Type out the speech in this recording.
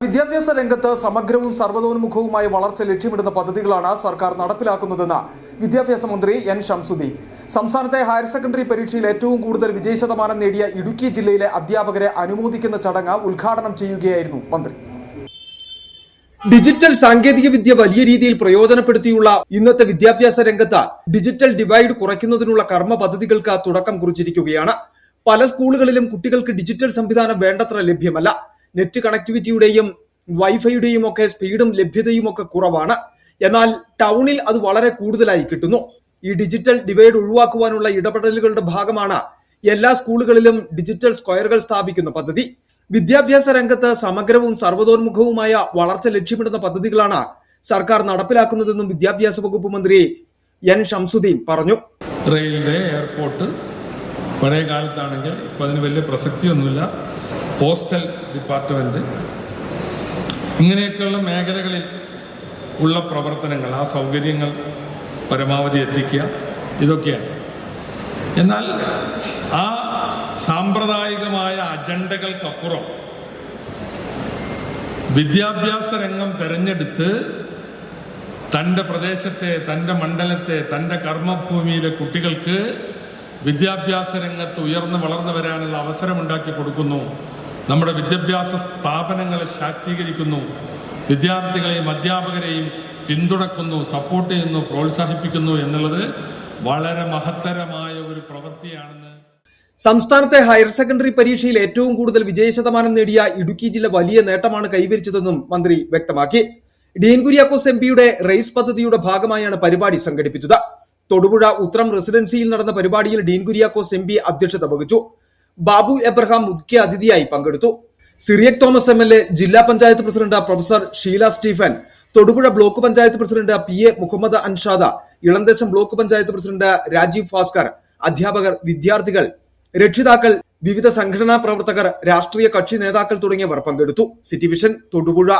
വിദ്യാഭ്യാസ രംഗത്ത് സമഗ്രവും സർവ്വതോന്മുഖവുമായ വളർച്ച ലക്ഷ്യമിടുന്ന പദ്ധതികളാണ് സർക്കാർ നടപ്പിലാക്കുന്നതെന്ന് വിദ്യാഭ്യാസ മന്ത്രി എൻ ഷംസുദ്ദീൻ. സംസ്ഥാനത്തെ ഹയർ സെക്കൻഡറി പരീക്ഷയിൽ ഏറ്റവും കൂടുതൽ വിജയശതമാനം നേടിയ ഇടുക്കി ജില്ലയിലെ അധ്യാപകരെ അനുമോദിക്കുന്ന ചടങ്ങ് ഉദ്ഘാടനം ചെയ്യുകയായിരുന്നു മന്ത്രി. ഡിജിറ്റൽ സാങ്കേതികവിദ്യ വലിയ രീതിയിൽ പ്രയോജനപ്പെടുത്തിയുള്ള ഇന്നത്തെ വിദ്യാഭ്യാസ രംഗത്ത് ഡിജിറ്റൽ ഡിവൈഡ് കുറയ്ക്കുന്നതിനുള്ള കർമ്മ പദ്ധതികൾക്ക് തുടക്കം കുറിച്ചിരിക്കുകയാണ്. പല സ്കൂളുകളിലും കുട്ടികൾക്ക് ഡിജിറ്റൽ സംവിധാനം വേണ്ടത്ര ലഭ്യമല്ല. നെറ്റ് കണക്ടിവിറ്റിയുടെയും വൈഫൈയുടെയും ഒക്കെ സ്പീഡും ലഭ്യതയും ഒക്കെ കുറവാണ്. എന്നാൽ ടൗണിൽ അത് വളരെ കൂടുതലായി കിട്ടുന്നു. ഈ ഡിജിറ്റൽ ഡിവൈഡ് ഒഴിവാക്കുവാനുള്ള ഇടപെടലുകളുടെ ഭാഗമാണ് എല്ലാ സ്കൂളുകളിലും ഡിജിറ്റൽ സ്ക്വയറുകൾ സ്ഥാപിക്കുന്ന പദ്ധതി. വിദ്യാഭ്യാസ രംഗത്ത് സമഗ്രവും സർവ്വതോന്മുഖവുമായ വളർച്ച ലക്ഷ്യമിടുന്ന പദ്ധതികളാണ് സർക്കാർ നടപ്പിലാക്കുന്നതെന്നും വിദ്യാഭ്യാസ വകുപ്പ് മന്ത്രി എൻ ഷംസുദ്ദീൻ പറഞ്ഞു. റെയിൽവേ, എയർപോർട്ട്, പഴയ കാലത്താണെങ്കിൽ ഇപ്പം അതിന് വലിയ പ്രസക്തിയൊന്നുമില്ല. പോസ്റ്റൽ ഡിപ്പാർട്ട്മെന്റ്, ഇങ്ങനെയൊക്കെയുള്ള മേഖലകളിൽ ഉള്ള പ്രവർത്തനങ്ങൾ, ആ സൗകര്യങ്ങൾ പരമാവധി എത്തിക്കുക, ഇതൊക്കെയാണ്. എന്നാൽ ആ സാമ്പ്രദായികമായ അജണ്ടകൾക്കപ്പുറം വിദ്യാഭ്യാസ രംഗം തെരഞ്ഞെടുത്ത് തൻ്റെ പ്രദേശത്തെ, തൻ്റെ മണ്ഡലത്തെ, തൻ്റെ കർമ്മഭൂമിയിലെ കുട്ടികൾക്ക് വിദ്യാഭ്യാസ രംഗത്ത് ഉയർന്നു വളർന്നു വരാനുള്ള അവസരമുണ്ടാക്കി കൊടുക്കുന്നു. നമ്മുടെ വിദ്യാഭ്യാസ സ്ഥാപനങ്ങളെ ശാക്തീകരിക്കുന്നു, വിദ്യാർത്ഥികളെയും അധ്യാപകരെയും പിന്തുണക്കുന്നു, സപ്പോർട്ട് ചെയ്യുന്നു, പ്രോത്സാഹിപ്പിക്കുന്നു എന്നുള്ളത് വളരെ മഹത്തരമായ ഒരു പ്രവൃത്തിയാണെന്ന്. സംസ്ഥാനത്തെ ഹയർ സെക്കൻഡറി പരീക്ഷയിൽ ഏറ്റവും കൂടുതൽ വിജയശതമാനം നേടിയ ഇടുക്കി ജില്ല വലിയ നേട്ടമാണ് കൈവരിച്ചതെന്നും മന്ത്രി വ്യക്തമാക്കി. ഡീൻ കുര്യാക്കോസ് എംപിയുടെ റേസ് പദ്ധതിയുടെ ഭാഗമായാണ് പരിപാടി സംഘടിപ്പിച്ചത്. തൊടുപുഴ ഉത്രം റെസിഡൻസിയിൽ നടന്ന പരിപാടിയിൽ ഡീൻ കുര്യാക്കോസ് എംപി അധ്യക്ഷത വഹിച്ചു. ബാബു എബ്രഹാം മുഖ്യ അതിഥിയായി പങ്കെടുത്തു. സിറിയക് തോമസ് MLA, ജില്ലാ panchayat president professor Sheela Stephen, Thodupuzha block panchayat president PA Muhammad Anshad, Elamdesam block panchayat president Rajeev Bhaskar, അധ്യാപകർ, വിദ്യാർത്ഥികൾ, രക്ഷിതാക്കൾ, വിവിധ സംഘടനാ പ്രവർത്തകർ, രാഷ്ട്രീയ കക്ഷി നേതാക്കൾ തുടങ്ങിയവർ പങ്കെടുത്തു. City vision, Thodupuzha.